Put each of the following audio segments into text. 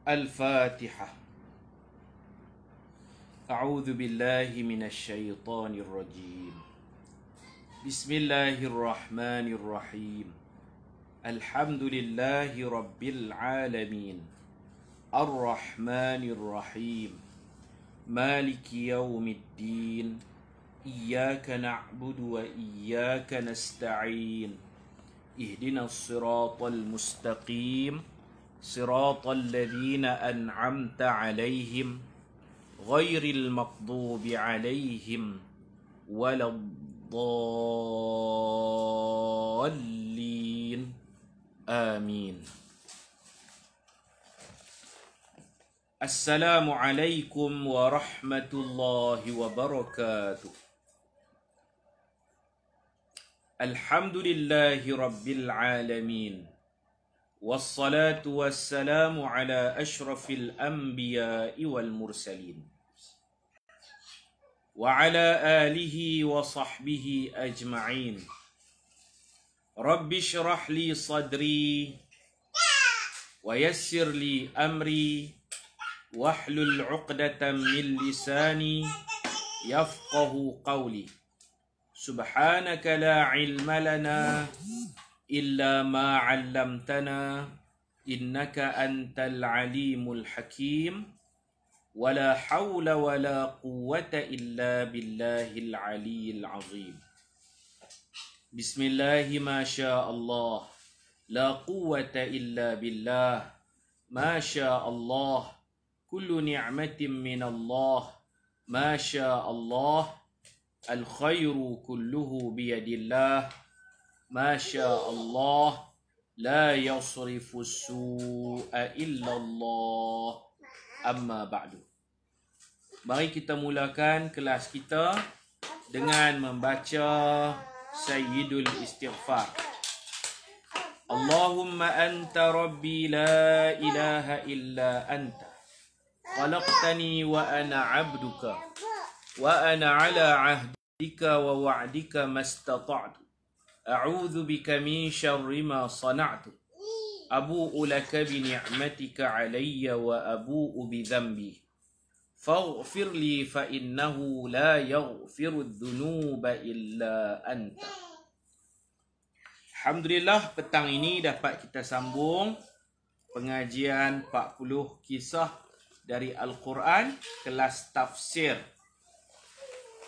الفاتحة. أعوذ بالله من الشيطان الرجيم. بسم الله الرحمن الرحيم. الحمد لله رب العالمين الرحمن الرحيم مالك يوم الدين إياك نعبد وإياك نستعين اهدنا الصراط المستقيم صراط الذين أنعمت عليهم غير المغضوب عليهم ولا الضالين آمين. السلام عليكم ورحمة الله وبركاته. الحمد لله رب العالمين والصلاة والسلام على أشرف الأنبياء والمرسلين وعلى آله وصحبه أجمعين. رب اشرح لي صدري ويسر لي أمري واحلل عقدة من لساني يفقه قولي. سبحانك لا علم لنا إلا ما علمتنا إنك أنت العليم الحكيم ولا حول ولا قوة إلا بالله العلي العظيم. بسم الله ما شاء الله لا قوة إلا بالله ما شاء الله كل نعمة من الله ما شاء الله الخير كله بيد الله ما شاء الله لا يصرف السوء إلا الله. Amma ba'du. Mari kita mulakan kelas kita dengan membaca Sayyidul Istighfar. Allahumma anta rabbi la ilaha illa anta khalaqtani wa ana abduka wa ana ala ahdika wa wa'dika mastata'tu أعوذ بك من شر ما صنعت أبوء لك بنعمتك علي وأبوء بذنبي فاغفر لي فإنه لا يغفر الذنوب إلا أنت. Alhamdulillah, petang ini dapat kita sambung pengajian 40 kisah dari Al-Quran, kelas tafsir.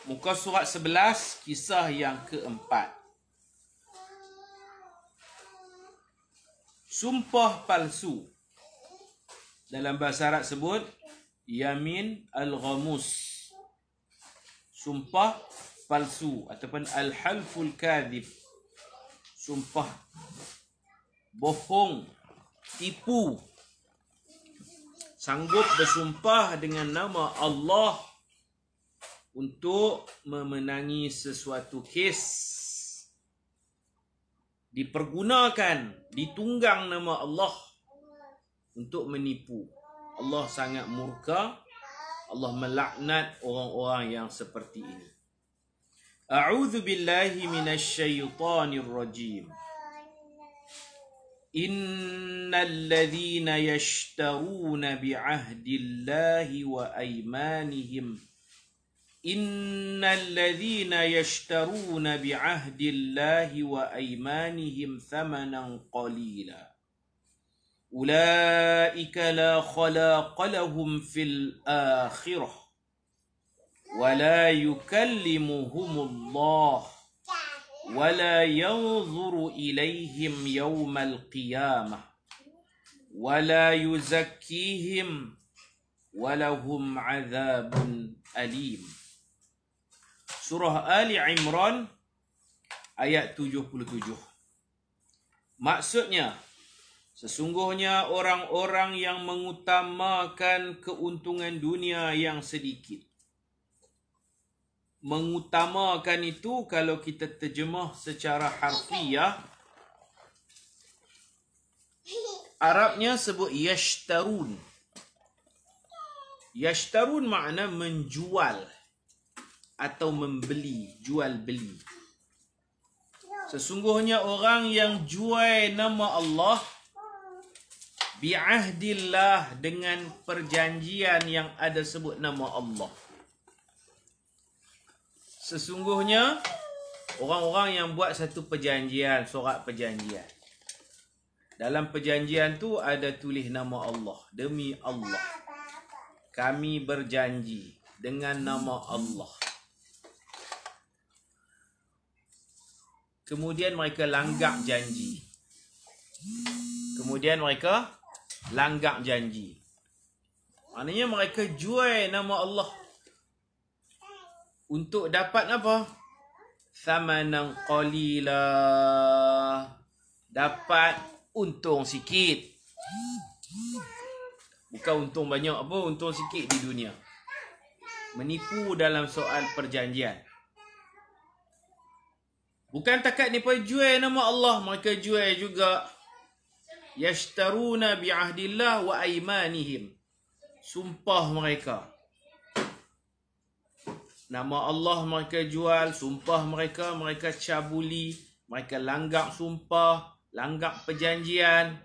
Muka surat 11, kisah yang keempat. Sumpah palsu. Dalam bahasa Arab sebut yamin al-ghamus. Sumpah palsu ataupun al-halful kadhib. Sumpah bohong, tipu. Sanggup bersumpah dengan nama Allah untuk memenangi sesuatu kes. Dipergunakan, ditunggang nama Allah untuk menipu. Allah sangat murka. Allah melaknat orang-orang yang seperti ini. A'udzu billahi minasyaitonir rajim. Innal ladzina yashtaruna bi'ahdillahi wa aymanihim إن الذين يشترون بعهد الله وأيمانهم ثمنا قليلا أولئك لا خلاق لهم في الآخرة ولا يكلمهم الله ولا ينظر إليهم يوم القيامة ولا يزكيهم ولهم عذاب أليم. Surah Ali Imran ayat 77. Maksudnya, sesungguhnya orang-orang yang mengutamakan keuntungan dunia yang sedikit. Mengutamakan itu kalau kita terjemah secara harfiah, Arabnya sebut yashtarun. Yashtarun makna menjual atau membeli, jual beli. Sesungguhnya orang yang jual nama Allah bi'ahdillah, dengan perjanjian yang ada sebut nama Allah. Sesungguhnya orang-orang yang buat satu perjanjian, surat perjanjian. Dalam perjanjian tu ada tulis nama Allah. Demi Allah, kami berjanji dengan nama Allah. Kemudian mereka langgar janji. Maknanya mereka jual nama Allah. Untuk dapat apa? Thamanan qalila. Dapat untung sikit. Bukan untung banyak apa, untung sikit di dunia. Menipu dalam soal perjanjian. Bukan takat mereka jual nama Allah, mereka jual juga yashtaruna bi'ahdillah wa aymanihim. Sumpah mereka. Nama Allah mereka jual, sumpah mereka cabuli, mereka langgar sumpah, langgar perjanjian.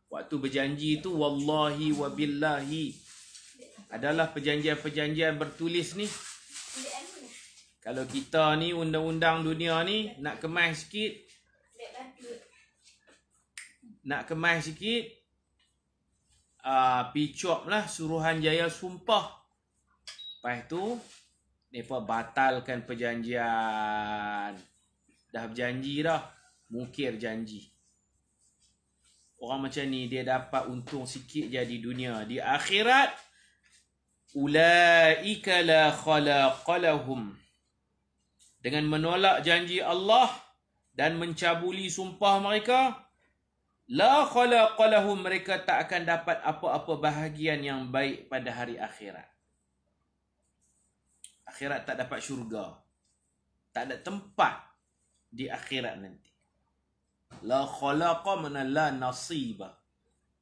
Waktu berjanji tu wallahi wa billahi adalah perjanjian-perjanjian bertulis ni. Kalau kita ni undang-undang dunia ni nak kemas sikit, picop lah Suruhanjaya sumpah. Lepas tu mereka batalkan perjanjian. Dah berjanji dah, mungkir janji. Orang macam ni dia dapat untung sikit je di dunia. Di akhirat, ulaika la khalaqa lahum. Dengan menolak janji Allah dan mencabuli sumpah mereka, la khalaqa lahum, mereka tak akan dapat apa-apa bahagian yang baik pada hari akhirat. Akhirat tak dapat syurga. Tak ada tempat di akhirat nanti. La khalaqa mana la nasiba.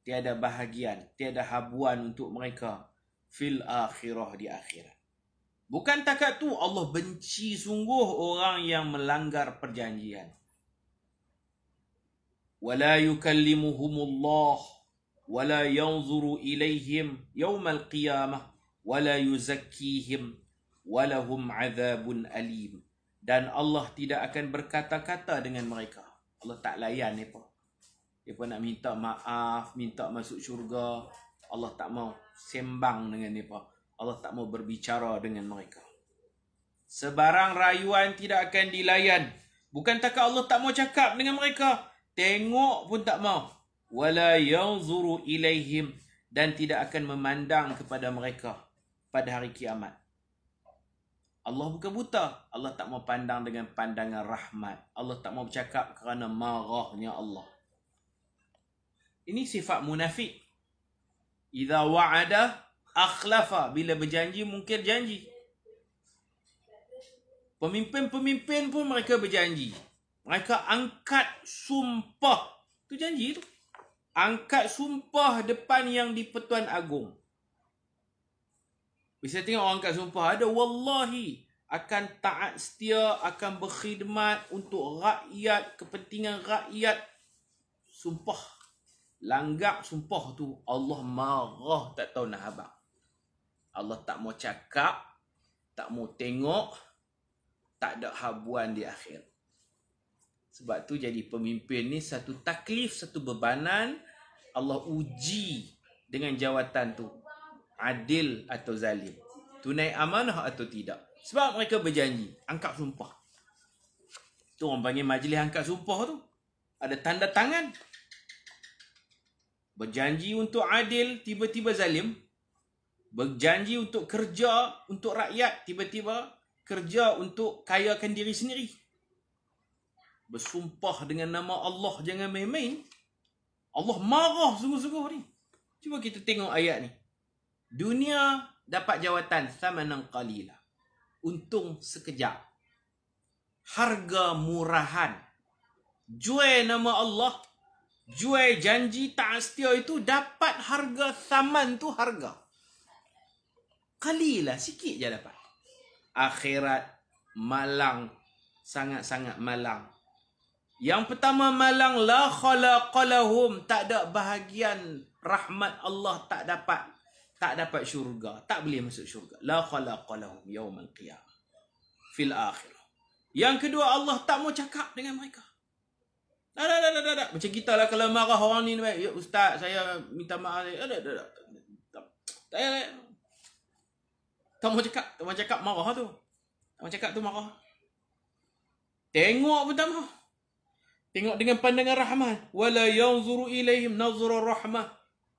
Tiada bahagian, tiada habuan untuk mereka fil akhirah, di akhirat. Bukan takat tu, Allah benci sungguh orang yang melanggar perjanjian. Wala yukallimuhumullah wala yanzuru ilaihim yawmal qiyamah wala yuzakkihim walahum azabun alim. Dan Allah tidak akan berkata-kata dengan mereka. Allah tak layan mereka. Mereka nak minta maaf, minta masuk syurga, Allah tak mau sembang dengan mereka. Allah tak mau berbicara dengan mereka. Sebarang rayuan tidak akan dilayan. Bukan takat Allah tak mau cakap dengan mereka, tengok pun tak mau. Wala yanzuru ilaihim, dan tidak akan memandang kepada mereka pada hari kiamat. Allah bukan buta. Allah tak mau pandang dengan pandangan rahmat. Allah tak mau bercakap kerana marahnya Allah. Ini sifat munafik. Idza wa'ada akhlafa, bila berjanji mungkir janji. Pemimpin-pemimpin pun mereka berjanji. Mereka angkat sumpah. Tu janji tu. Angkat sumpah depan yang di-Pertuan Agong. Bisa tengok orang angkat sumpah, ada wallahi akan taat setia, akan berkhidmat untuk rakyat, kepentingan rakyat. Sumpah. Langgar sumpah tu, Allah marah tak tahu nak habaq. Allah tak mau cakap, tak mau tengok, tak ada habuan di akhir. Sebab tu jadi pemimpin ni satu taklif, satu bebanan. Allah uji dengan jawatan tu. Adil atau zalim. Tunai amanah atau tidak. Sebab mereka berjanji, angkat sumpah. Tu orang panggil majlis angkat sumpah tu. Ada tanda tangan. Berjanji untuk adil, tiba-tiba zalim. Berjanji untuk kerja untuk rakyat, tiba-tiba kerja untuk kayakan diri sendiri. Bersumpah dengan nama Allah, jangan main-main. Allah marah sungguh-sungguh ni. Cuba kita tengok ayat ni. Dunia dapat jawatan thamanan qalila. Untung sekejap. Harga murahan. Jual nama Allah, jual janji taat setia itu, dapat harga thaman tu, harga qalila, sikit je dapat. Akhirat malang, sangat-sangat malang. Yang pertama malang, la khalaqalahum, tak ada bahagian rahmat Allah, tak dapat syurga, tak boleh masuk syurga. La khalaqalahum yaumal qiyamah fil akhirah. Yang kedua, Allah tak mau cakap dengan mereka. Tak. Macam kita lah kalau marah orang ni, ya ustaz, saya minta maaf. Tak mau cakap marah tu. Tak mau cakap tu marah. Tengok pertama. Tengok dengan pandangan rahmat. Wala yanzuru ilaihim nazra rahmah.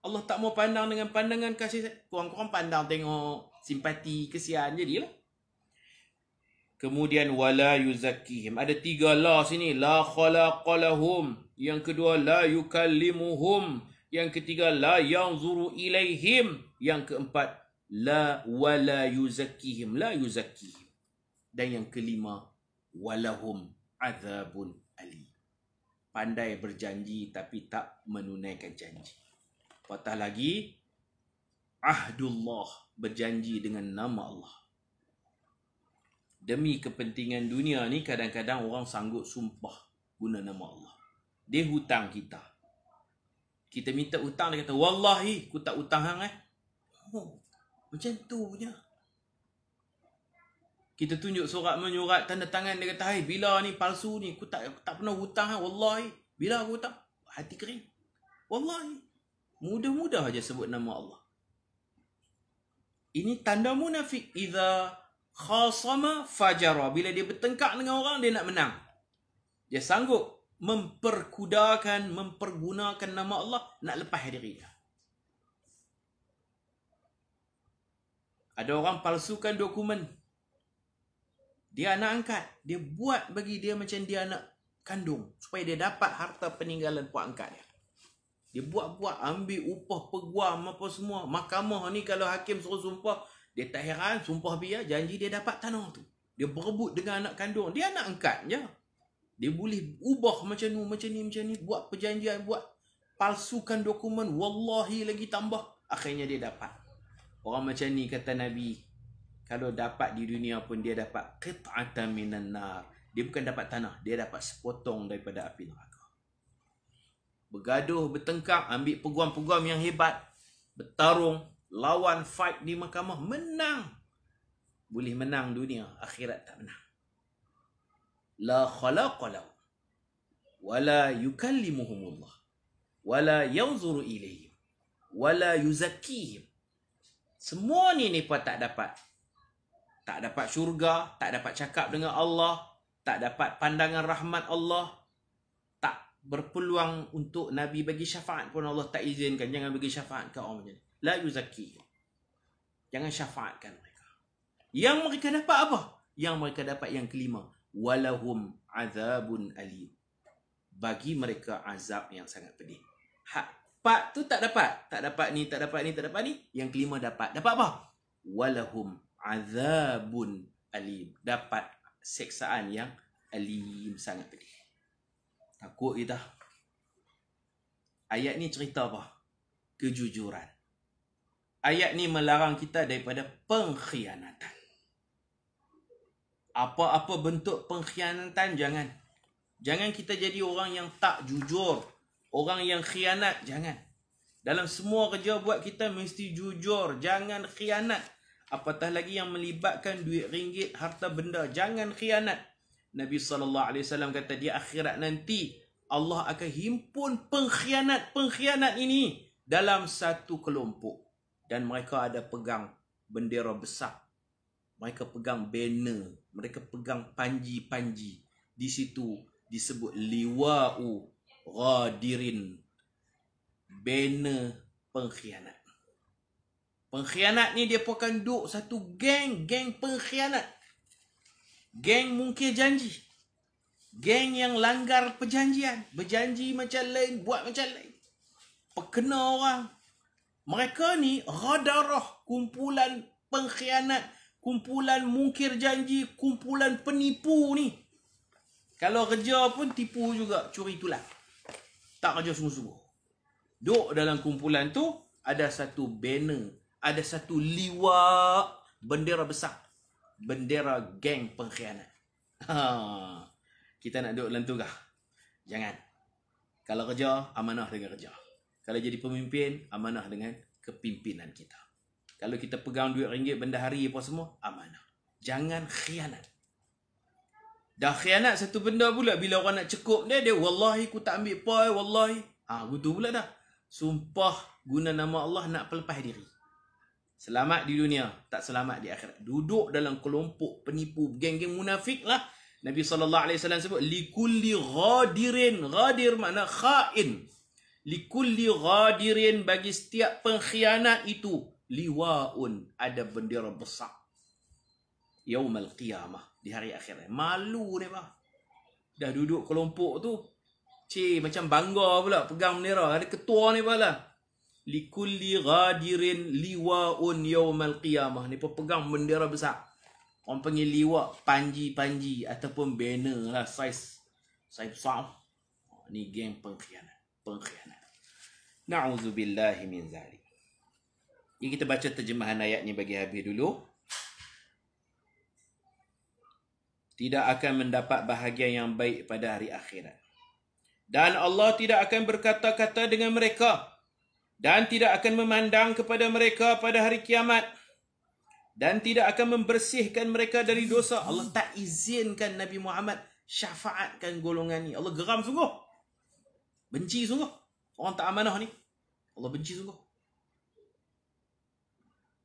Allah tak mau pandang dengan pandangan kasih. Kurang-kurang pandang tengok simpati, kesian, jadilah. Kemudian wala yuzakkihim. Ada 3 la sini. La khalaqalahum. Yang kedua la yukallimuhum. Yang ketiga la yanzuru ilaihim. Yang keempat la wala yuzakkihim. La yuzakkihim. Dan yang kelima walahum azabun alim. Pandai berjanji tapi tak menunaikan janji. Patah lagi, ahdullah, berjanji dengan nama Allah. Demi kepentingan dunia ni, kadang-kadang orang sanggup sumpah guna nama Allah. Dia hutang kita. Kita minta hutang, dia kata, wallahi, aku tak hutang hang Oh, macam tu punya. Kita tunjuk surat menyurat, tanda tangan, dia kata, hai, bila ni palsu ni, aku tak pernah hutang, wallahi. Bila aku hutang? Hati kering. Wallahi. Mudah-mudah aja sebut nama Allah. Ini tanda munafik. Idza khasama fajara. Bila dia bertengkar dengan orang, dia nak menang. Dia sanggup mempergunakan nama Allah, nak lepas diri dia. Ada orang palsukan dokumen. Dia anak angkat. Dia buat bagi dia macam dia anak kandung. Supaya dia dapat harta peninggalan puak angkat dia. Dia buat-buat. Ambil upah peguam apa semua. Mahkamah ni kalau hakim suruh sumpah. Dia tak heran. Sumpah biar. Janji dia dapat tanah tu. Dia berebut dengan anak kandung. Dia anak angkat je. Dia boleh ubah macam ni. Buat perjanjian. Buat palsukan dokumen. Wallahi lagi tambah. Akhirnya dia dapat. Orang macam ni kata Nabi. Kalau dapat di dunia pun dia dapat qit'atan minan nar. Dia bukan dapat tanah, dia dapat sepotong daripada api neraka. Bergaduh, bertengkar, ambil peguam-peguam yang hebat, bertarung, lawan, fight di mahkamah, menang. Boleh menang dunia, akhirat tak menang. La khalaqalahu wala yukallimuhumullah wala yanzuru ilaihim wala yuzakkihim. Semua ni pun tak dapat. Tak dapat syurga, tak dapat cakap dengan Allah, tak dapat pandangan rahmat Allah, tak berpeluang untuk Nabi bagi syafaat pun Allah tak izinkan. Jangan bagi syafaat ke orang macam ni. La yuzakki. Jangan syafaatkan mereka. Yang mereka dapat apa? Yang mereka dapat yang kelima. Walahum azabun alim. Bagi mereka azab yang sangat pedih. Part tu tak dapat. Tak dapat ni, tak dapat ni, tak dapat ni. Yang kelima dapat. Dapat apa? Walahum azabun alim. Dapat seksaan yang alim, sangat pedih. Takut kita. Ayat ni cerita apa? Kejujuran. Ayat ni melarang kita daripada pengkhianatan. Apa-apa bentuk pengkhianatan jangan. Jangan kita jadi orang yang tak jujur. Orang yang khianat, jangan. Dalam semua kerja buat kita mesti jujur. Jangan khianat. Apatah lagi yang melibatkan duit ringgit, harta benda. Jangan khianat. Nabi SAW kata di akhirat nanti Allah akan himpun pengkhianat ini dalam satu kelompok. Dan mereka ada pegang bendera besar. Mereka pegang banner. Mereka pegang panji-panji. Di situ disebut liwa'u ghadirin. Banner pengkhianat. Pengkhianat ni dia pun akan duduk satu geng pengkhianat. Geng mungkir janji. Geng yang langgar perjanjian. Berjanji macam lain, buat macam lain. Perkena orang. Mereka ni ghadarah, kumpulan pengkhianat, kumpulan mungkir janji, kumpulan penipu ni. Kalau kerja pun tipu juga, curi tulang. Tak kerja sungguh-sungguh. Duduk dalam kumpulan tu, ada satu banner. Ada satu liwa, bendera besar. Bendera geng pengkhianat. Kita nak duduk dalam tu kah? Jangan. Kalau kerja, amanah dengan kerja. Kalau jadi pemimpin, amanah dengan kepimpinan kita. Kalau kita pegang duit ringgit bendahari apa semua, amanah. Jangan khianat. Dah khianat satu benda pula, bila orang nak cekup dia, wallahi aku tak ambil poi, wallahi. Betul pula dah. Sumpah guna nama Allah nak pelepas diri. Selamat di dunia, tak selamat di akhirat. Duduk dalam kelompok penipu, geng-geng munafik lah. Nabi SAW sebut, likulli ghadirin. Ghadir makna khain. Likulli ghadirin, bagi setiap pengkhianat itu, liwaun, ada bendera besar. Yaumal qiyamah, di hari akhirat. Malu ni bah. Dah duduk kelompok tu, macam bangga pula pegang bendera. Ada ketua ni pala. Likulli ghadirin liwaun yaumal qiyamah. Ni pegang bendera besar. Orang panggil liwa, panji-panji ataupun banner lah, saiz besar. Ni geng pengkhianat. Na'udzubillahi min zalik. Jadi kita baca terjemahan ayat ni bagi habis dulu. Tidak akan mendapat bahagian yang baik pada hari akhirat. Dan Allah tidak akan berkata-kata dengan mereka. Dan tidak akan memandang kepada mereka pada hari kiamat. Dan tidak akan membersihkan mereka dari dosa. Allah tak izinkan Nabi Muhammad syafaatkan golongan ni. Allah geram sungguh. Benci sungguh. Orang tak amanah ni. Allah benci sungguh.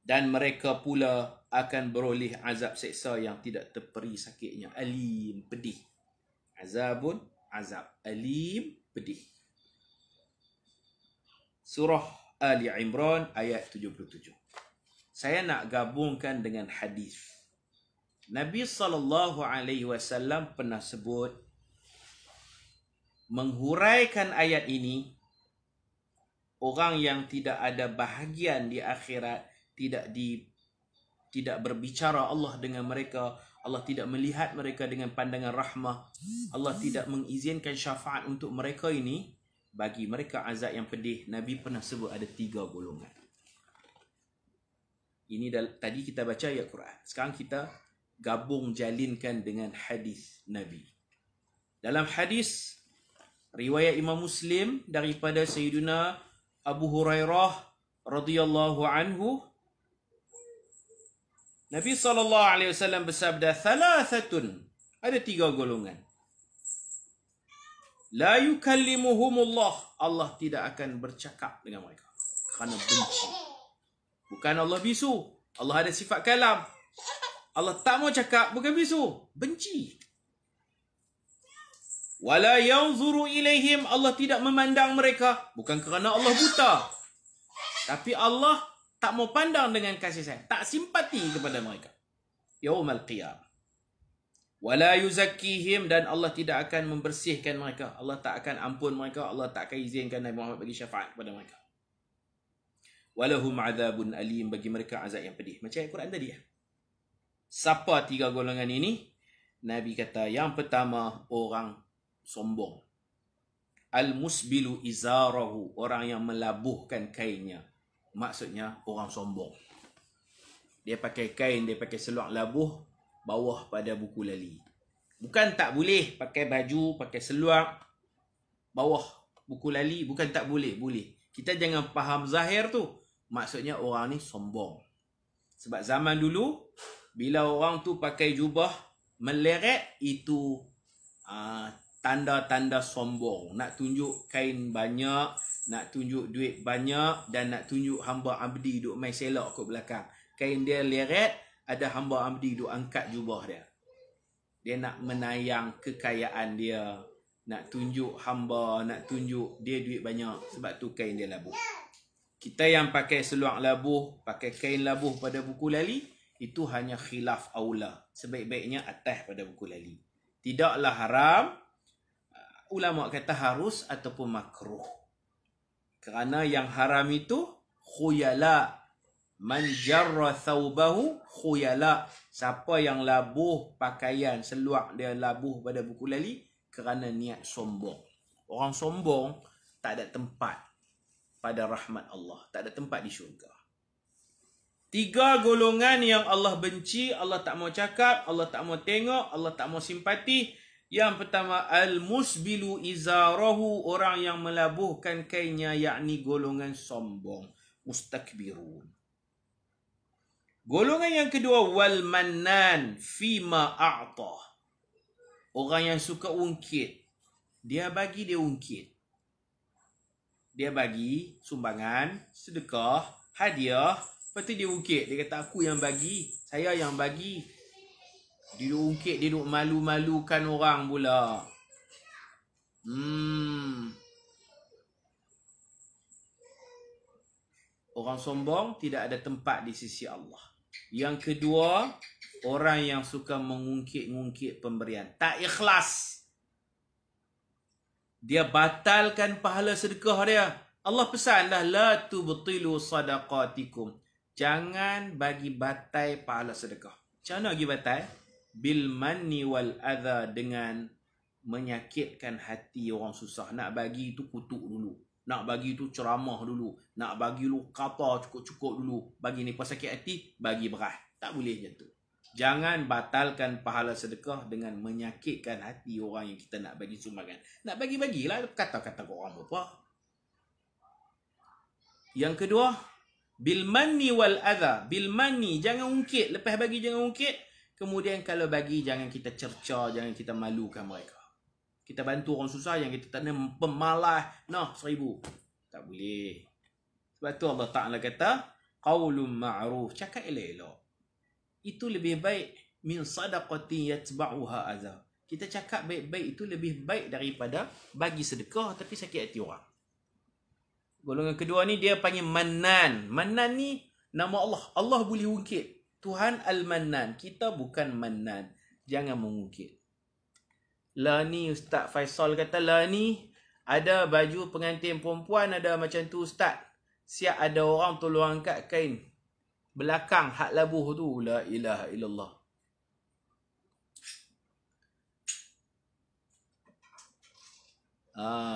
Dan mereka pula akan beroleh azab seksa yang tidak terperi sakitnya. Alim, pedih. Azabun, azab. Alim, pedih. Surah Ali Imran ayat 77. Saya nak gabungkan dengan hadis. Nabi SAW pernah sebut, menghuraikan ayat ini, orang yang tidak ada bahagian di akhirat, tidak berbicara Allah dengan mereka, Allah tidak melihat mereka dengan pandangan rahmah, Allah tidak mengizinkan syafaat untuk mereka ini, bagi mereka azab yang pedih. Nabi pernah sebut ada 3 golongan. Ini tadi kita baca ayat Quran. Sekarang kita gabung jalinkan dengan hadis Nabi. Dalam hadis riwayat Imam Muslim daripada Sayyidina Abu Hurairah radhiyallahu anhu, Nabi SAW bersabda, thalathatun, ada 3 golongan. La yukallimuhumullah, Allah tidak akan bercakap dengan mereka kerana benci. Bukan Allah bisu, Allah ada sifat kalam. Allah tak mau cakap, bukan bisu, benci. Wala yanzuru ilaihim, Allah tidak memandang mereka, bukan kerana Allah buta, tapi Allah tak mau pandang dengan kasih sayang, tak simpati kepada mereka. Yaumal qiyamah. Wala yuzakkihim, dan Allah tidak akan membersihkan mereka. Allah tak akan ampun mereka. Allah tak akan izinkan Nabi Muhammad bagi syafaat kepada mereka. Walahum azabun alim, bagi mereka azab yang pedih. Macam ayat Quran tadi ya. Siapa 3 golongan ini? Nabi kata yang pertama, orang sombong. Al-musbilu izarahu, orang yang melabuhkan kainnya. Maksudnya orang sombong. Dia pakai kain, dia pakai seluar labuh bawah pada buku lali. Bukan tak boleh pakai baju, pakai seluar bawah buku lali, bukan tak boleh, boleh. Kita jangan faham zahir tu. Maksudnya orang ni sombong. Sebab zaman dulu, bila orang tu pakai jubah meleret, itu tanda-tanda sombong. Nak tunjuk kain banyak, nak tunjuk duit banyak, dan nak tunjuk hamba abdi duk main selok kat belakang. Kain dia leret, ada hamba abdi duk angkat jubah dia. Dia nak menayang kekayaan dia, nak tunjuk hamba, nak tunjuk dia duit banyak. Sebab tu kain dia labuh. Kita yang pakai seluar labuh, pakai kain labuh pada buku lali, itu hanya khilaf aula. Sebaik-baiknya atas pada buku lali. Tidaklah haram, ulama kata harus ataupun makruh. Kerana yang haram itu khuyala. Man jarra thawbahu khuyala. Siapa yang labuh pakaian, seluar dia labuh pada buku lali kerana niat sombong. Orang sombong tak ada tempat pada rahmat Allah, tak ada tempat di syurga. 3 golongan yang Allah benci, Allah tak mau cakap, Allah tak mau tengok, Allah tak mau simpati. Yang pertama, al-musbilu izarahu, orang yang melabuhkan kainnya, yakni golongan sombong, mustakbirun. Golongan yang kedua, wal mannan fima a'ta, orang yang suka ungkit. Dia bagi, dia ungkit. Dia bagi sumbangan, sedekah, hadiah, lepas tu dia ungkit. Dia kata aku yang bagi, saya yang bagi. Dia duk ungkit, dia duk malu-malukan orang pula. Orang sombong tidak ada tempat di sisi Allah. Yang kedua, orang yang suka mengungkit-ungkit pemberian. Tak ikhlas. Dia batalkan pahala sedekah dia. Allah pesanlah, la tubtilu sadaqatikum. Jangan bagi batai pahala sedekah. Macam mana bagi batai? Bil manni wal adha, dengan menyakitkan hati orang susah. Nak bagi tu kutuk dulu. Nak bagi tu ceramah dulu. Nak bagi lu kata cukup-cukup dulu. Bagi ni pas sakit hati, bagi beras. Tak boleh macam tu. Jangan batalkan pahala sedekah dengan menyakitkan hati orang yang kita nak bagi sumbangan. Nak bagi-bagilah, kata-kata orang apa. Yang kedua, bil manni wal adha. Bil manni, jangan ungkit. Lepas bagi jangan ungkit. Kemudian kalau bagi, jangan kita cerca, jangan kita malukan mereka. Kita bantu orang susah yang kita tak nak pemalas. Nah, 1,000. Tak boleh. Sebab tu Allah Ta'ala kata, qaulun ma'ruf, cakap elok-elok. Itu lebih baik min sadaqati yatba'uha adha. Kita cakap baik-baik itu lebih baik daripada bagi sedekah tapi sakit hati orang. Golongan kedua ni dia panggil mannan. Mannan ni nama Allah. Allah boleh ungkit. Tuhan Al-Mannan. Kita bukan mannan. Jangan mengungkit. Lah ni Ustaz Faisal kata, lah ni ada baju pengantin perempuan ada macam tu Ustaz. Siap ada orang tolong angkat kain belakang hak labuh tu. La ilaha illallah.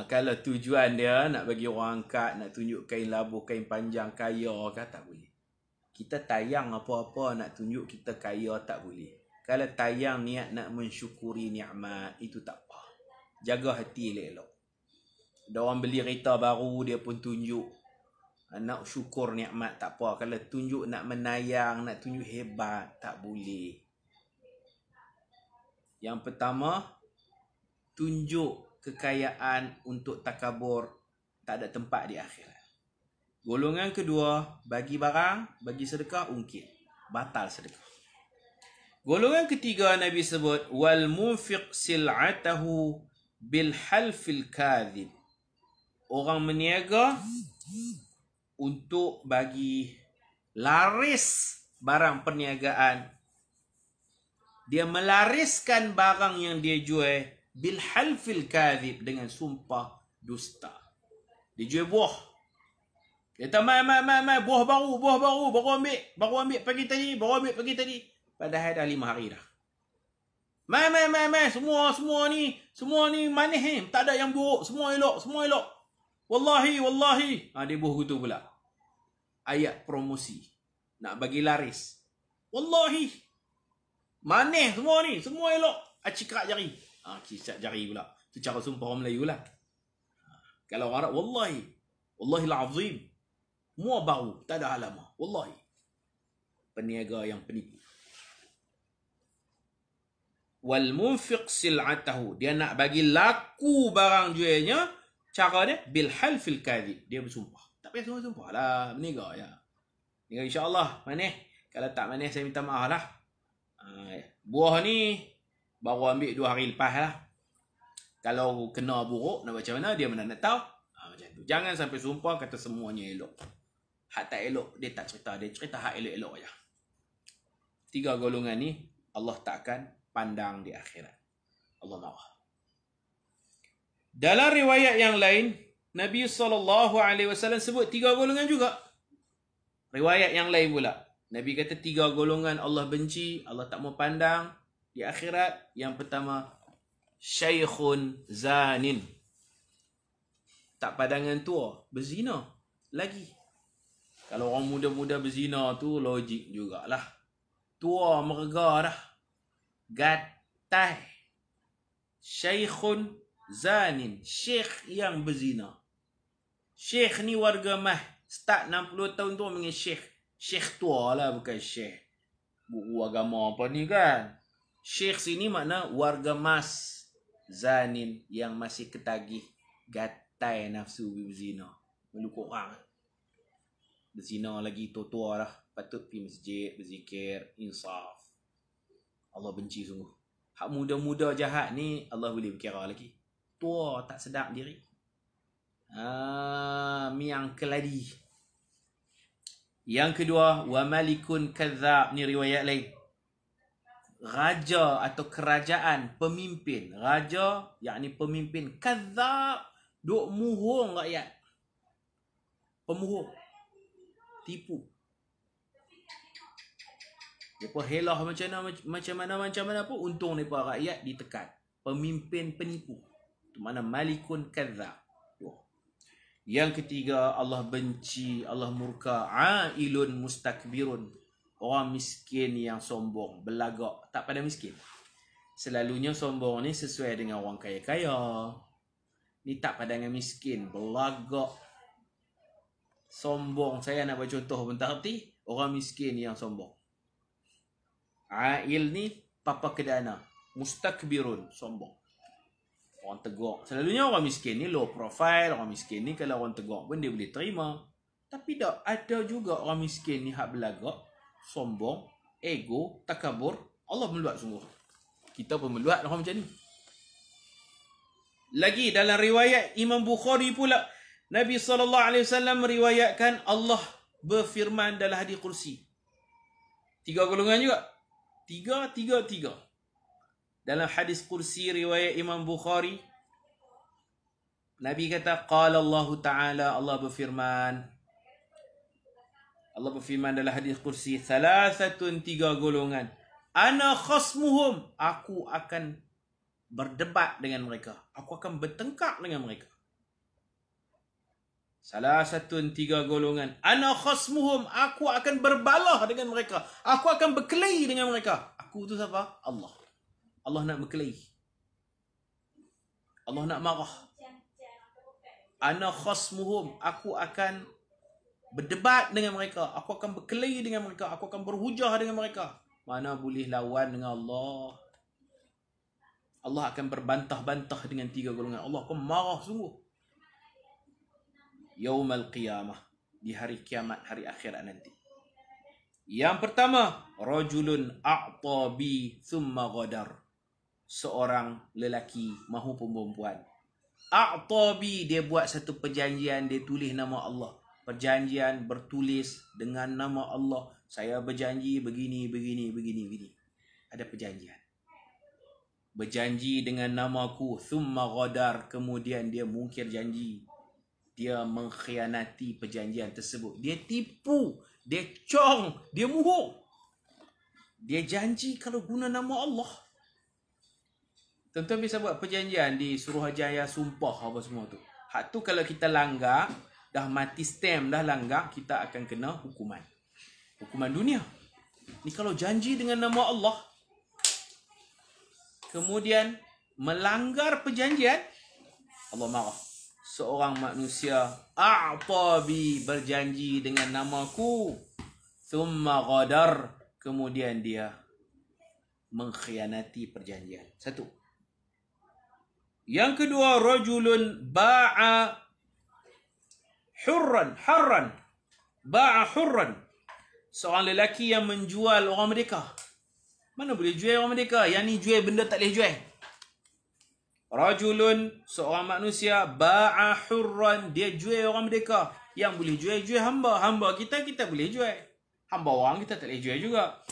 Kalau tujuan dia nak bagi orang angkat, nak tunjuk kain labuh, kain panjang, kaya ke, tak boleh. Kita tayang apa-apa nak tunjuk kita kaya, tak boleh. Kalau tayang niat nak mensyukuri nikmat, itu tak apa. Jaga hati elok-elok. Ada orang beli kereta baru, dia pun tunjuk nak syukur nikmat, tak apa. Kalau tunjuk nak menayang, nak tunjuk hebat, tak boleh. Yang pertama, tunjuk kekayaan untuk takabur, tak ada tempat di akhirat. Golongan kedua, bagi barang, bagi sedekah, ungkit. Batal sedekah. Golongan ketiga Nabi sebut, wal munfiq sil'atahu bil halfil kadhib. Orang meniaga untuk bagi laris barang perniagaan. Dia melariskan barang yang dia jual bil halfil kadhib, dengan sumpah dusta. Dia jual buah. Dia kata, mai, buah baru ambil pagi tadi, Padahal dah 5 hari dah. Mai, semua ni manis ni, tak ada yang buruk, semua elok. Wallahi. Dia buah gitu pula. Ayat promosi. Nak bagi laris. Wallahi. Manis semua ni, semua elok. Cikrak jari. Cikrak jari pula. Itu cara sumpah orang Melayu lah. Kalau orang Arab, Wallahil azim. Semua baru, tak ada alamah. Wallahi. Peniaga yang penipu. Wal munfiq sil'atahu, dia nak bagi laku barang jualnya, cara dia bil halfil kadhib, dia bersumpah. Tak payah semua sumpah lah, berniaga ya. Niaga insya-Allah manis. Kalau tak manis saya minta maaf lah. Buah ni baru ambil 2 hari lepas lah. Kalau kena buruk nak macam mana, dia mana nak tahu. Macam tu. Jangan sampai sumpah kata semuanya elok. Hak tak elok dia tak cerita, dia cerita hak elok-elok aja. 3 golongan ni Allah takkan pandang di akhirat. Allah marah. Dalam riwayat yang lain, Nabi SAW sebut 3 golongan juga. Riwayat yang lain pula, Nabi kata 3 golongan Allah benci, Allah tak mau pandang di akhirat. Yang pertama, syaikhun zanin. Tak padangan tua, berzina lagi. Kalau orang muda-muda berzina tu logik jugalah. Tua merga dah. Gatai. Syaikhun zanin, syekh yang berzina. Syekh ni warga mah, start 60 tahun tu panggil syekh. Syekh tua lah, bukan syekh buku agama apa ni kan. Syekh sini makna warga mas, zanin yang masih ketagih gatai nafsu berzina. Melukuk orang berzina lagi tua-tua lah, patut pergi masjid, berzikir, insaf. Allah benci sungguh. Hak muda-muda jahat ni Allah boleh berkira lagi. Tua tak sedap diri. Miang keladi. Yang kedua, wa malikun kadzab, ni riwayat lain. Raja atau kerajaan, pemimpin. Raja yakni pemimpin, kadzab, duk muhung rakyat. Pemuhung. Tipu. Depa helah macam mana pun untung depa rakyat ditekan. Pemimpin penipu. Itu mana malikun kadzab. Yang ketiga, Allah benci, Allah murka, ailun mustakbirun. Orang miskin yang sombong, belagak, tak pada miskin. Selalunya sombong ni sesuai dengan orang kaya-kaya. Ni tak pada dengan miskin, belagak, sombong. Saya nak bagi contoh bentar erti orang miskin yang sombong. Ail ni papa kedana, mustakbirun, sombong. Orang tegak. Selalunya orang miskin ni low profile. Orang miskin ni kalau orang tegak pun dia boleh terima. Tapi tak, ada juga orang miskin ni hak belagak, sombong, ego, takabur. Allah meluat sungguh. Kita pun meluat orang macam ni. Lagi dalam riwayat Imam Bukhari pula, Nabi SAW meriwayatkan Allah berfirman dalam hadis kursi. 3 golongan juga. 3. Dalam hadis kursi riwayat Imam Bukhari, Nabi kata, qala Allah Ta'ala, Allah berfirman dalam hadis kursi, 3 golongan, ana khasmuhum, aku akan berdebat dengan mereka, aku akan bertengkar dengan mereka. 3 golongan, ana khasmuhum, aku akan berbalah dengan mereka, aku akan berkelahi dengan mereka. Aku tu siapa? Allah. Allah nak berkelahi. Allah nak marah. Ana khasmuhum, aku akan berdebat dengan mereka, aku akan berkelahi dengan mereka, aku akan berhujah dengan mereka. Mana boleh lawan dengan Allah? Allah akan berbantah-bantah dengan 3 golongan. Allah akan marah sungguh. Yaumal qiyamah, di hari kiamat, hari akhirat nanti. Yang pertama, rajulun a'ta bi thumma ghadar. Seorang lelaki maupun perempuan. A'ta bi, dia buat satu perjanjian, dia tulis nama Allah. Perjanjian bertulis dengan nama Allah. Saya berjanji begini. Ada perjanjian. Berjanji dengan namaku, thumma ghadar, kemudian dia mungkir janji. Dia mengkhianati perjanjian tersebut. Dia tipu, dia cong, dia muhung. Dia janji kalau guna nama Allah. Tuan-tuan bisa buat perjanjian di Suruhanjaya, sumpah apa semua tu. Hak tu kalau kita langgar, dah mati stamp, dah langgar, kita akan kena hukuman. Hukuman dunia. Ni kalau janji dengan nama Allah, kemudian melanggar perjanjian, Allah marah. Seorang manusia a'ta bi, berjanji dengan namaku, thumma ghadar, kemudian dia mengkhianati perjanjian. 1. Yang kedua, rajulun ba'a hurran. Ba'a hurran. Seorang lelaki yang menjual orang merdeka. Mana boleh jual orang merdeka? Yang ni jual benda tak boleh jual. Rajulun, seorang manusia, ba'a hurran, dia jual orang merdeka. Yang boleh jual hamba. Hamba kita boleh jual. Hamba orang kita tak boleh jual juga.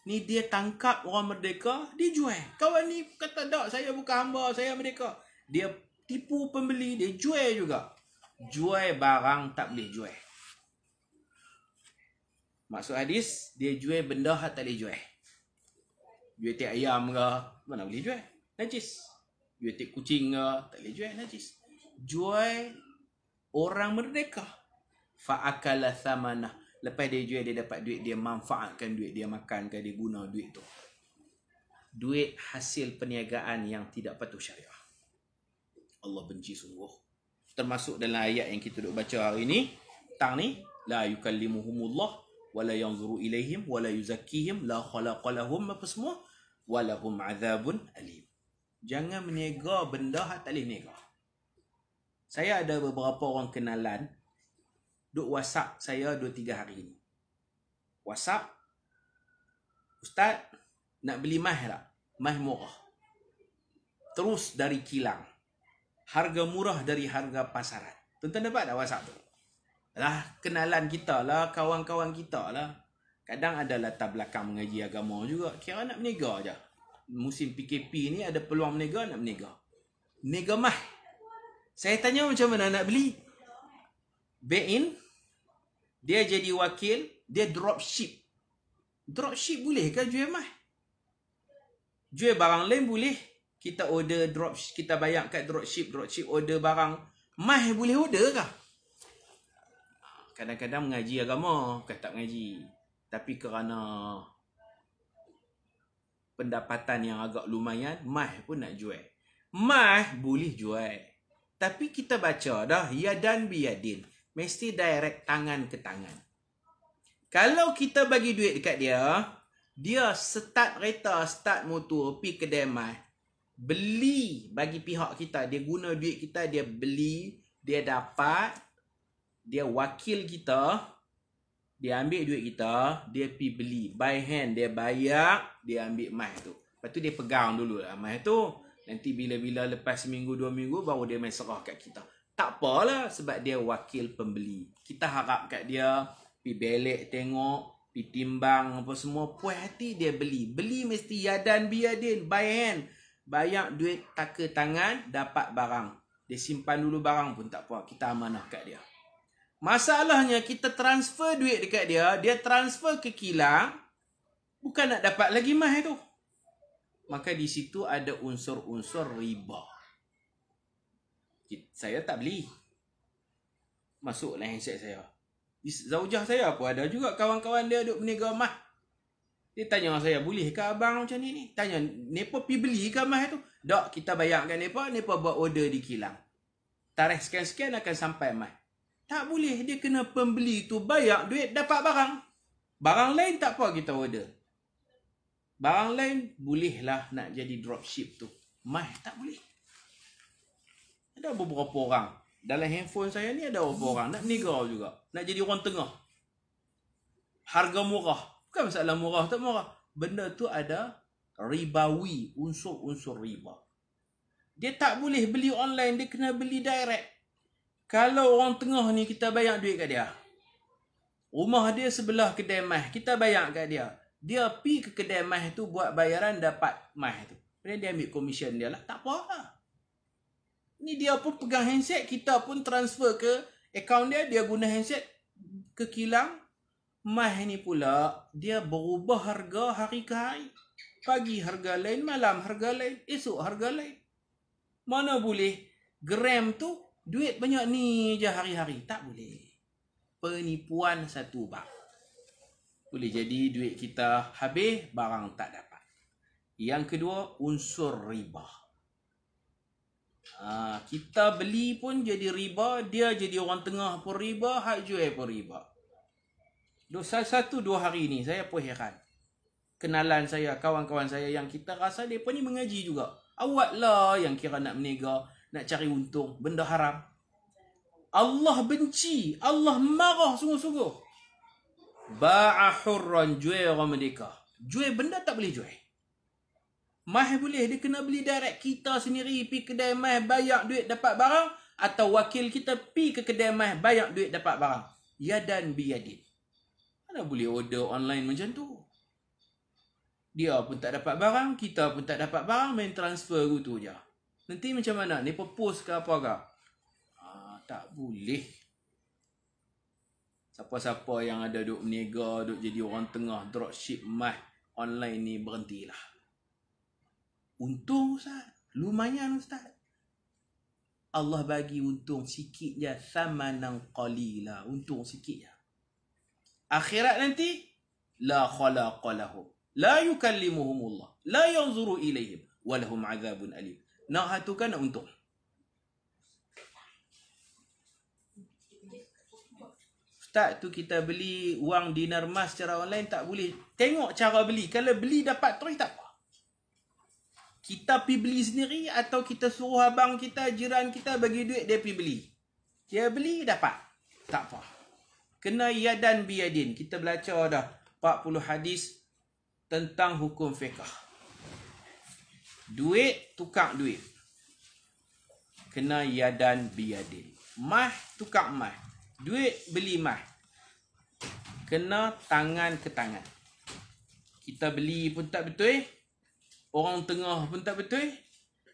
Ni dia tangkap orang merdeka, dia jual. Kawan ni kata, tak, saya bukan hamba, saya merdeka. Dia tipu pembeli, dia jual juga. Jual barang tak boleh jual. Maksud hadis, dia jual benda tak boleh jual. Jual tik ayam ke, mana boleh jual? Najis. Jual tik kucing ke, tak boleh jual, najis. Jual orang merdeka. Fa'akala thamanah. Lepas dia jual, dia dapat duit, dia manfaatkan duit, dia makan ke, dia guna duit tu. duit hasil perniagaan yang tidak patuh syariah. Allah benci sungguh. Termasuk dalam ayat yang kita duk baca hari ni, tang ni, la yukallimuhumullah wa la yanzuru ilaihim wa la yuzakkihim la khalaqalahum apa semua wa lahum azabun alim. Jangan meniaga benda hak tak boleh niaga. Saya ada beberapa orang kenalan duk WhatsApp saya 2-3 hari ni. WhatsApp, Ustaz, nak beli mah tak? Mah murah. Terus dari kilang. Harga murah dari harga pasaran. Tuan-tuan dapat tak WhatsApp tu? Lah, kenalan kita lah, kawan-kawan kita lah. Kadang ada latar belakang mengaji agama juga. Kira nak berniaga je. Musim PKP ni ada peluang berniaga, nak berniaga. Berniaga mah. Saya tanya macam mana nak beli. Back-in, dia jadi wakil, dia dropship. Dropship boleh ke jual mah? Jual barang lain boleh. Kita order dropship, kita bayar kat dropship order barang. Mah boleh order kah? Kadang-kadang mengaji agama, tak mengaji. Tapi kerana pendapatan yang agak lumayan, mah pun nak jual. Mah boleh jual. Tapi kita baca dah, yadan biyadin. Mesti direct tangan ke tangan. Kalau kita bagi duit dekat dia, dia start kereta, start motor, pergi kedai mah. Beli bagi pihak kita. Dia guna duit kita, dia beli, dia dapat, dia wakil kita, dia ambil duit kita, dia pergi beli. By hand, dia bayar, dia ambil mah tu. Lepas tu dia pegang dulu lah mah tu. Nanti bila-bila lepas seminggu, 2 minggu, baru dia main serah kat kita. Tak apalah sebab dia wakil pembeli. Kita harap kat dia, pergi belek tengok, pergi timbang apa semua. Puas hati dia beli. Beli mesti yadan biyadin, by hand. Bayar duit tak ke tangan, dapat barang. Dia simpan dulu barang pun tak apa. Kita amanah kat dia. Masalahnya kita transfer duit dekat dia, dia transfer ke kilang, bukan nak dapat lagi mah tu. Maka di situ ada unsur-unsur riba. Saya tak beli. Masuklah handset saya. Zaujah saya pun ada juga kawan-kawan dia duk berniaga mah. Dia tanya saya, bolehkah abang macam ni? Tanya, Nepa pergi beli ke mah tu? Tak, kita bayar kat Nepa, Nepa buat order di kilang. Tarikh sekian-sekian akan sampai mah. Tak boleh, dia kena pembeli tu bayar duit, dapat barang. Barang lain tak apa kita order. Barang lain bolehlah nak jadi dropship tu. Mah tak boleh. Ada beberapa orang. Dalam handphone saya ni ada beberapa orang nak berniaga juga. Nak jadi orang tengah. Harga murah. Bukan masalah murah tak murah. Benda tu ada ribawi, unsur-unsur riba. Dia tak boleh beli online, dia kena beli direct. Kalau orang tengah ni kita bayar duit kat dia. Rumah dia sebelah kedai mah, kita bayar kat dia. Dia pergi ke kedai mah tu buat bayaran dapat mah tu. Kemudian dia ambil komisen dia lah. Tak apa lah. Ni dia pun pegang handset, kita pun transfer ke akaun dia, dia guna handset ke kilang. Mah ni pula, dia berubah harga hari ke hari. Pagi harga lain, malam harga lain, esok harga lain. Mana boleh gram tu duit banyak ni je hari-hari. Tak boleh. Penipuan satu bab. Boleh jadi duit kita habis, barang tak dapat. Yang kedua, unsur riba. Kita beli pun jadi riba, dia jadi orang tengah pun riba, hak jual pun riba. 1-2 hari ni saya pun heran. Kenalan saya, kawan-kawan saya yang kita rasa mereka ni mengaji juga. Awak lah yang kira nak berniaga, nak cari untung, benda haram. Allah benci, Allah marah sungguh-sungguh. Ba'a hurran, jual orang merdeka. Jual benda tak boleh jual. Mah boleh, dia kena beli direct. Kita sendiri pergi kedai mah, bayar duit dapat barang. Atau wakil kita pergi ke kedai mah, bayar duit dapat barang. Yadan biyadin. Mana boleh order online macam tu? Dia pun tak dapat barang, kita pun tak dapat barang, main transfer gitu je. Nanti macam mana? Ni post ke apa ke? Tak boleh. Siapa-siapa yang ada duk berniaga, duk jadi orang tengah, dropship mah online ni, berhentilah. Untung Ustaz. Lumayan Ustaz. Allah bagi untung sikit je. Thamanan qalila. Untung sikit je. Akhirat nanti, la khalaqa lahum. La yukallimuhumullah. La yanzuru ilaihim. Walahum azabun alim. Nak hatu kan nak untung. Ustaz tu kita beli wang dinar emas secara online tak boleh. Tengok cara beli. Kalau beli dapat terus tak apa. Kita pergi beli sendiri atau kita suruh abang kita, jiran kita bagi duit dia pergi beli. Dia beli dapat. Tak apa. Kena yadan biyadin. Kita belajar dah 40 hadis tentang hukum fiqh. Duit tukar duit. Kena yadan biyadin. Mah tukar mah. Duit beli mah. Kena tangan ke tangan. Kita beli pun tak betul. Orang tengah pun tak betul.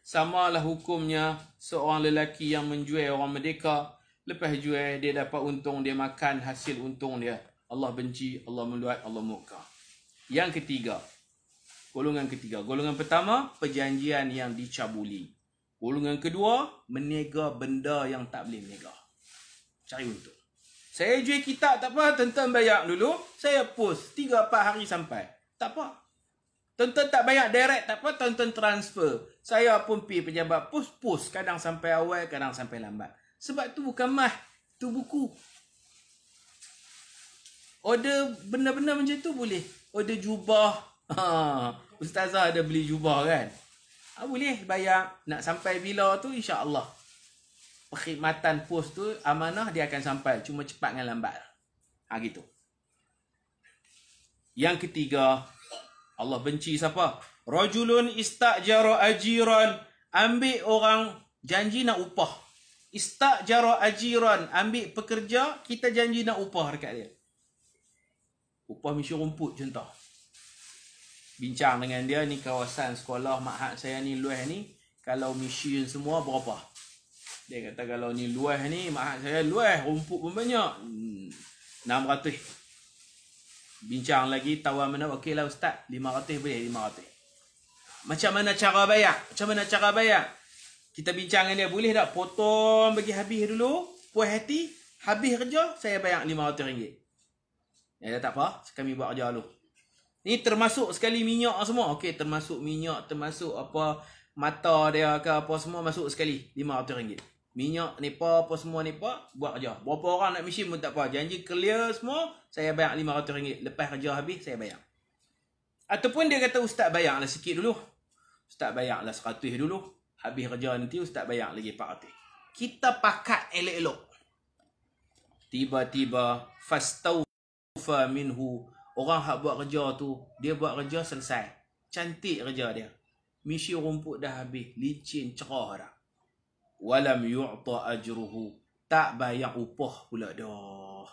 Samalah hukumnya seorang lelaki yang menjual orang merdeka. Lepas jual dia dapat untung, dia makan hasil untung dia. Allah benci, Allah meluat, Allah murka. Yang ketiga. Golongan ketiga. Golongan pertama, perjanjian yang dicabuli. Golongan kedua, menega benda yang tak boleh menega. Cari untung. Saya jual kitab tak apa, tuan-tuan bayar dulu. Saya post 3-4 hari sampai. Tak apa. Tuan-tuan tak bayar direct tak apa, tuan-tuan transfer. Saya pun pergi pejabat post. Kadang sampai awal, kadang sampai lambat. Sebab tu bukan mah, tu buku. Order benda-benda macam tu boleh. Order jubah. Ustazah ada beli jubah kan? Boleh bayar. Nak sampai bila tu insya-Allah. Perkhidmatan pos tu amanah dia akan sampai. Cuma cepat dengan lambat. Gitu. Yang ketiga, Allah benci siapa? Rajulun istajara ajiran. Ambil orang janji nak upah. Istajara ajiran. Ambil pekerja, kita janji nak upah dekat dia. Upah misi rumput contoh. Bincang dengan dia, ni kawasan sekolah mahat saya ni luas ni. Kalau mesin semua berapa? Dia kata kalau ni luas ni, mahat saya luas, rumput pun banyak. 600. Bincang lagi, tawar mana? Okey lah Ustaz, 500 boleh, 500. Macam mana cara bayar? Macam mana cara bayar? Kita bincang dengan dia, boleh tak potong bagi habis dulu? Puas hati, habis kerja, saya bayar RM500. Ya tak apa, kami buat kerja dulu. Ni termasuk sekali minyak semua. Okey, termasuk minyak, termasuk apa mata dia ke apa semua masuk sekali. RM500. Minyak nipa apa semua nipa, buat kerja. Berapa orang nak mesin pun tak apa. Janji clear semua, saya bayar RM500. Lepas kerja habis, saya bayar. Ataupun dia kata, Ustaz bayarlah sikit dulu. Ustaz bayarlah 100 dulu. Habis kerja nanti, Ustaz bayar lagi 400. Kita pakat elok-elok. Tiba-tiba, fastawfa minhu. Orang hak buat kerja tu, dia buat kerja selesai. Cantik kerja dia. Misi rumput dah habis. Licin, cerah dah. Walam yu'ta ajruhu. Tak bayar upah pula dah.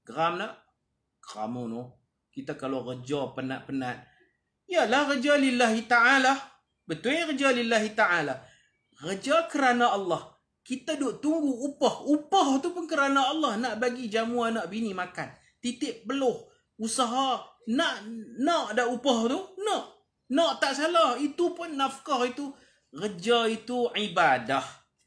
Geram tak? Geram no. Kita kalau kerja penat-penat. Yalah kerja lillahi ta'ala. Betul ya kerja lillahi ta'ala. Kerja kerana Allah. Kita duk tunggu upah. Upah tu pun kerana Allah. Nak bagi jamu anak bini makan. Titik peluh. Usaha nak ada upah tu, nak tak salah, itu pun nafkah, itu kerja, itu ibadah,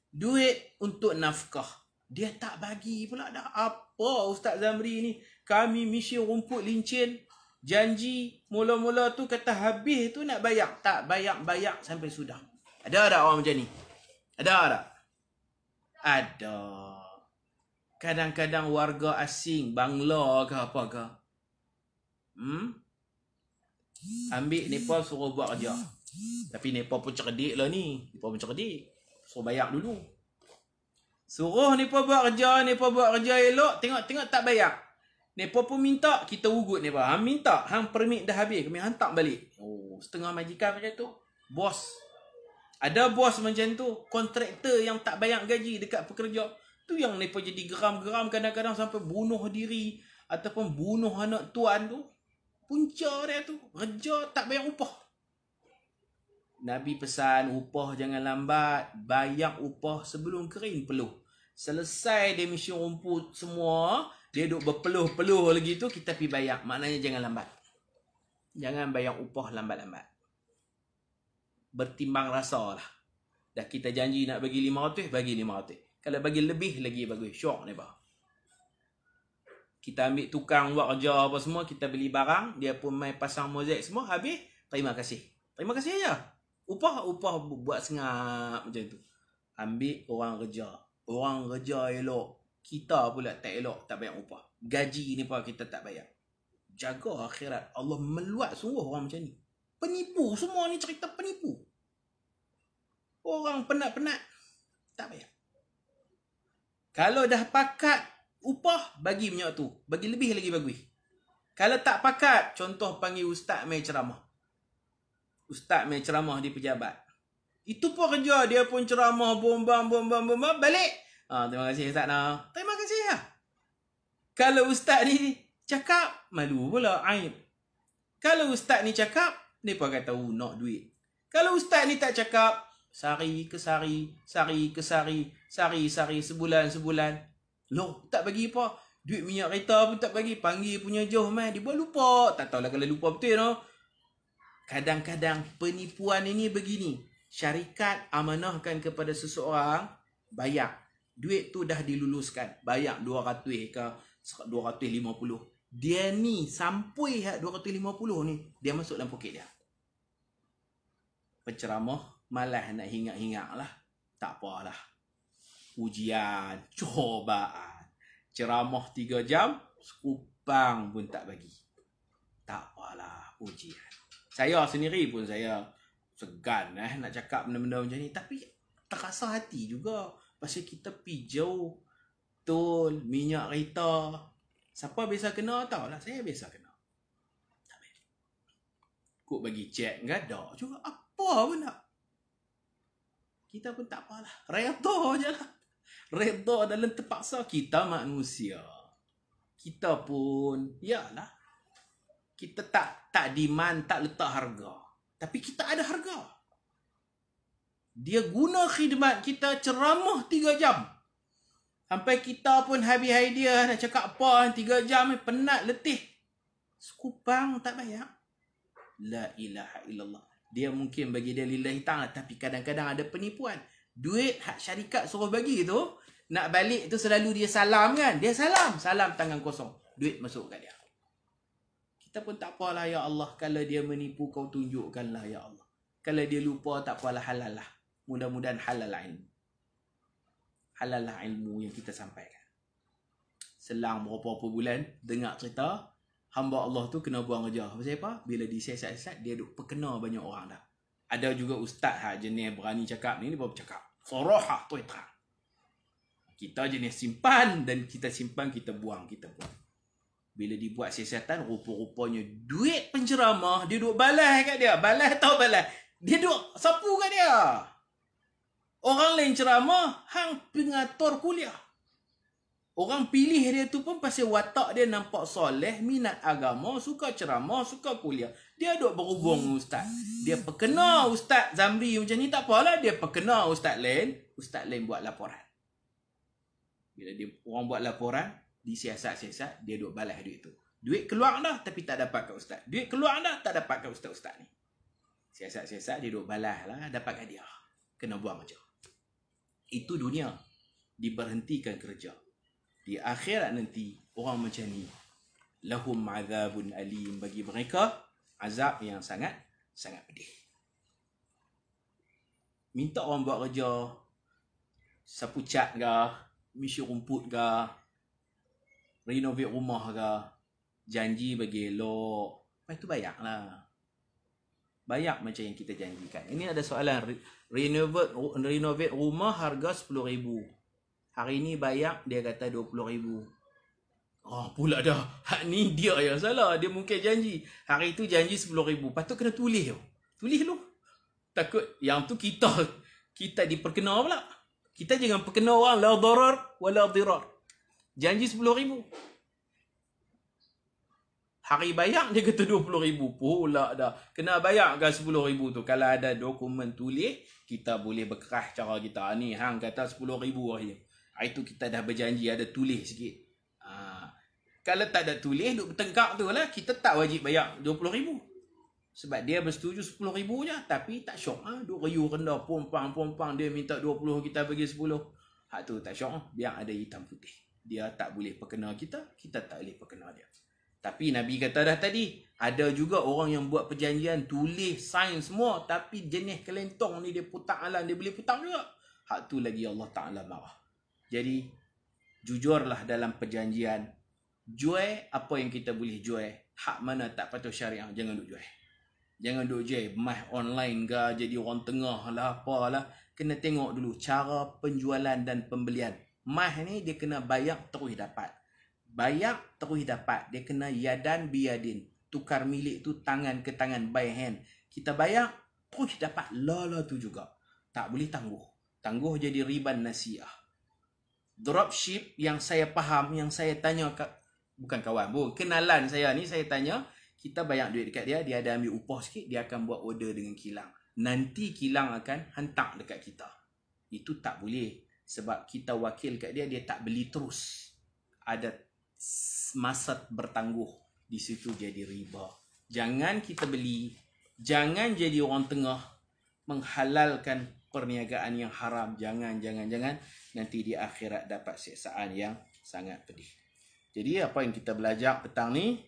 duit untuk nafkah. Dia tak bagi pula dah. Apa Ustaz Zamri ni, kami misi rumput lincin, janji mula-mula tu kata habis tu nak bayar, tak bayar sampai sudah. Ada tak orang macam ni? Ada tak? Ada. Kadang-kadang warga asing, Bangla ke apa ke, ambil Nepal suruh buat kerja. Tapi Nepal pun cerdik lah ni. Nepal pun cerdik. Suruh bayar dulu. Suruh Nepal buat kerja elok. Tengok tak bayar. Nepal pun minta, kita ugut Nepal. Hang minta, hang permit dah habis, kami hantar balik. Oh, setengah majikan macam tu. Bos. Ada bos macam tu. Kontraktor yang tak bayar gaji dekat pekerja. Tu yang Nepal jadi geram-geram, kadang-kadang sampai bunuh diri. Ataupun bunuh anak tuan tu. Punca dia tu, kerja tak bayar upah. Nabi pesan, upah jangan lambat. Bayar upah sebelum kering peluh. Selesai dia misi rumput semua, dia duk berpeluh-peluh lagi tu, kita pergi bayar. Maknanya jangan lambat. Jangan bayar upah lambat-lambat. Bertimbang rasa lah. Dah kita janji nak bagi 500, bagi 500. Kalau bagi lebih lagi bagus. Syok ni bah. Kita ambil tukang buat kerja apa semua, kita beli barang, dia pun main pasang mozaik semua, habis terima kasih. Terima kasih aja. Upah buat sengap macam tu. Ambil orang kerja. Orang kerja elok, kita pula tak elok, tak bayar upah. Gaji ni pun kita tak bayar. Jaga akhirat. Allah meluat sungguh orang macam ni. Penipu, semua ni cerita penipu. Orang penat-penat tak bayar. Kalau dah pakat upah, bagi minyak tu. Bagi lebih lagi bagus. Kalau tak pakat, contoh panggil ustaz main ceramah. Ustaz main ceramah di pejabat. Itu pun kerja, dia pun ceramah, bombang, balik. Terima kasih ustaz nak. Terima kasih lah. Kalau ustaz ni cakap, malu pula, aib. Kalau ustaz ni cakap, mereka kata, nak duit. Kalau ustaz ni tak cakap, sari ke sari, sebulan. Loh, tak bagi apa? Duit minyak kereta pun tak bagi. Panggil punya jauh mai. Dia buat lupa. Tak tahulah kalau lupa betul, no? Kadang-kadang penipuan ini begini. Syarikat amanahkan kepada seseorang, bayar. Duit tu dah diluluskan. Bayar 200 ke 250. Dia ni sampai 250 ni, dia masuk dalam poket dia. Penceramah malah nak hingat-hingat lah. Tak apalah. Ujian, cobaan. Ceramah 3 jam, sekupang pun tak bagi. Tak apalah, ujian. Saya sendiri pun saya segan nak cakap benda-benda macam ni. Tapi terasa hati juga. Pasal kita pergi jauh. Tol, minyak kereta. Siapa biasa kena tahu lah. Saya biasa kena. Kuk bagi cek, enggak ada juga. Apa pun nak. Kita pun tak apalah. Reda je lah. Reda dalam terpaksa. Kita manusia. Kita pun, yalah. Kita tak demand, tak letak harga. Tapi kita ada harga. Dia guna khidmat kita ceramah 3 jam. Sampai kita pun habis idea nak cakap apa 3 jam, penat, letih. Sekupang tak bayar. La ilaha illallah. Dia mungkin bagi dia lillahi ta'ala, tapi kadang-kadang ada penipuan. Duit hak syarikat suruh bagi tu, nak balik tu selalu dia salam kan. Dia salam tangan kosong. Duit masuk kat dia. Kita pun tak apalah ya Allah. Kalau dia menipu, kau tunjukkanlah ya Allah. Kalau dia lupa, tak apalah, halal lah. Mudah-mudahan halal lah ilmu. Halal lah ilmu yang kita sampaikan. Selang berapa bulan, dengar cerita, hamba Allah tu kena buang kerja. Pasal apa? Bila disiasat-siasat, dia duk perkena banyak orang dah. Ada juga ustaz jenis berani cakap ni baru cakap. Sarahah, terang. Kita jenis simpan, dan kita simpan, kita buang. Bila dibuat siasatan, rupa-rupanya duit penceramah, dia duk balas kat dia. Balas tahu balas. Dia duk sapu kat dia. Orang lain ceramah, hang pengatur kuliah. Orang pilih dia tu pun pasal watak dia nampak soleh, minat agama, suka ceramah, suka kuliah. Dia duk berhubung ustaz. Dia perkena ustaz Zamri macam ni, tak apalah. Dia perkena ustaz lain buat laporan. Bila dia orang buat laporan, disiasat-siasat, dia duk balas duit tu. Duit keluar dah tapi tak dapat kat ustaz. Duit keluar dah tak dapat kat ustaz-ustaz ni. Siasat-siasat dia duk balas lah, dapat kat dia. Kena buang aja. Itu dunia. Diberhentikan kerja. Di akhirat nanti, orang macam ni, lahum azabun alim, bagi mereka azab yang sangat pedih. Minta orang buat kerja, sapu cat ke, misi rumput ke, renovate rumah ke, janji bagi elok, lepas tu bayar lah. Bayar macam yang kita janjikan. Ini ada soalan, renovate rumah harga 10,000. Hari ni bayar, dia kata 20,000. Pula dah. Hak ni dia yang salah. Dia mungkin janji. Hari tu janji 10,000. Patut kena tulis tu. Tulis lu. Takut yang tu kita diperkena pula. Kita jangan perkena orang la darar wa la dirar. Janji 10,000. Hari bayar dia kata 20,000. Pula dah. Kena bayar kan 10,000 tu. Kalau ada dokumen tulis, kita boleh berkerah cara kita. Ni hang kata 10,000 akhir. Itu kita dah berjanji, ada tulis sikit. Kalau tak ada tulis, duk bertengkak tu lah, kita tak wajib bayar 20,000. Sebab dia bersetuju 10,000 je, tapi tak syok. Duk riuh rendah, pompang, dia minta 20, kita bagi 10. Hak tu tak syok, biar ada hitam putih. Dia tak boleh perkena kita, kita tak boleh perkena dia. Tapi Nabi kata dah tadi, ada juga orang yang buat perjanjian, tulis, sign semua, tapi jenis kelentong ni dia putang alam, dia boleh putang juga. Hak tu lagi Allah Ta'ala marah. Jadi, jujurlah dalam perjanjian. Jual apa yang kita boleh jual. Hak mana tak patuh syariah, jangan duk jual. Jangan duk jual mah online ke, jadi orang tengah lah, apalah. Kena tengok dulu cara penjualan dan pembelian. Mah ni dia kena bayar terus dapat. Bayar terus dapat. Dia kena yadan biyadin. Tukar milik tu tangan ke tangan, by hand. Kita bayar terus dapat. Lala tu juga. Tak boleh tangguh. Tangguh jadi riban nasiah. Dropship yang saya faham, yang saya tanya bukan kawan, kenalan saya ni, saya tanya, kita bayar duit dekat dia, dia ada ambil upah sikit, dia akan buat order dengan kilang. Nanti kilang akan hantar dekat kita. Itu tak boleh. Sebab kita wakil kat dia, dia tak beli terus. Ada masa bertangguh. Di situ jadi riba. Jangan kita beli. Jangan jadi orang tengah menghalalkan perniagaan yang haram. Jangan. Nanti di akhirat dapat siksaan yang sangat pedih. Jadi apa yang kita belajar petang ni?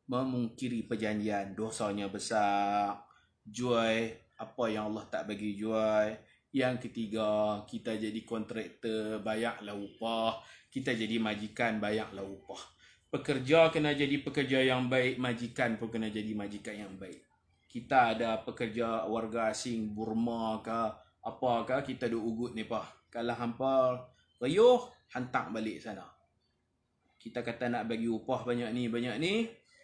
Memungkiri perjanjian. Dosanya besar. Jual apa yang Allah tak bagi jual. Yang ketiga, kita jadi kontraktor, bayarlah upah. Kita jadi majikan, bayarlah upah. Pekerja kena jadi pekerja yang baik, majikan pun kena jadi majikan yang baik. Kita ada pekerja warga asing, Burma ke, apa ke, kita duk ugut ni pah. Kalau hampa rayuh, hantar balik sana. Kita kata nak bagi upah banyak ni,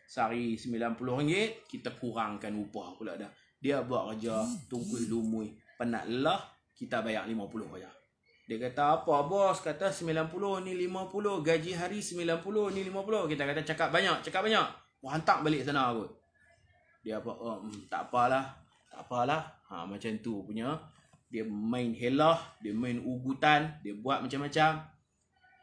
sehari RM90, kita kurangkan upah pula dah. Dia buat kerja, tungkui lumui, penat lelah, kita bayar RM50 saja. Dia kata, apa bos? Kata RM90, ni RM50. Gaji hari RM90, ni RM50. Kita kata, cakap banyak. Wah, hantar balik sana kot. Dia apa? Tak apalah. Macam tu punya. Dia main helah, dia main ugutan, dia buat macam-macam.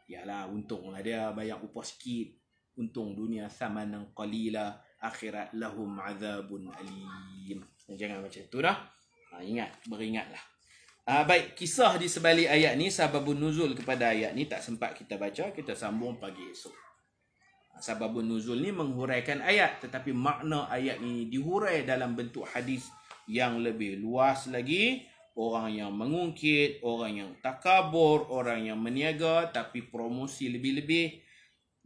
Yalah, untunglah dia bayar upah sikit. Untung dunia samanan qalila, akhirat lahum azabun alim. Jangan macam tu dah. Beringatlah. Baik, kisah di sebalik ayat ni, sababun nuzul kepada ayat ni tak sempat kita baca, kita sambung pagi esok. Sababun nuzul ni menghuraikan ayat, tetapi makna ayat ini dihurai dalam bentuk hadis yang lebih luas lagi. Orang yang mengungkit, orang yang takabur, orang yang meniaga tapi promosi lebih-lebih,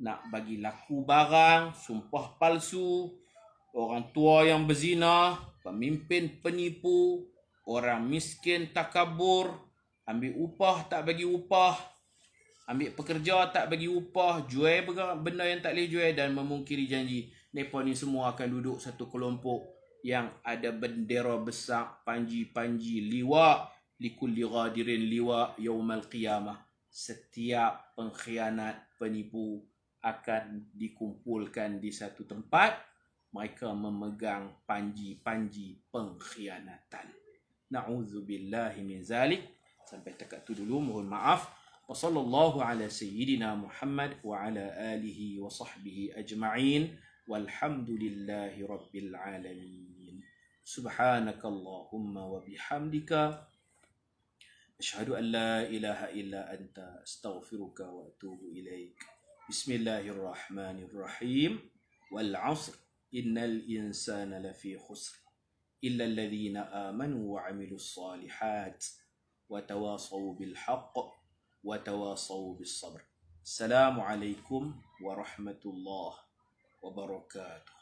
nak bagi laku barang, sumpah palsu, orang tua yang berzina, pemimpin penipu, orang miskin takabur, ambil upah tak bagi upah, ambil pekerja tak bagi upah, jual benda yang tak boleh jual dan memungkiri janji. Mereka ni semua akan duduk satu kelompok yang ada bendera besar, panji-panji, liwa, likulli ghadirin liwa yaumal qiyamah. Setiap pengkhianat, penipu akan dikumpulkan di satu tempat. Mereka memegang panji-panji pengkhianatan. Na'udzubillahi min zalik. Sampai dekat tu dulu, mohon maaf. Wa sallallahu ala sayyidina Muhammad wa ala alihi wa sahbihi ajma'in. Walhamdulillahi rabbil alamin. Subhanakallahumma wa bihamdika. Asyhadu an la ilaha illa anta astaghfiruka wa atubu ilaik. Bismillahirrahmanirrahim. Wal 'asr. Innal insana lafi khusr. إلا الذين آمنوا وعملوا الصالحات وتواصوا بالحق وتواصوا بالصبر. السلام عليكم ورحمة الله وبركاته.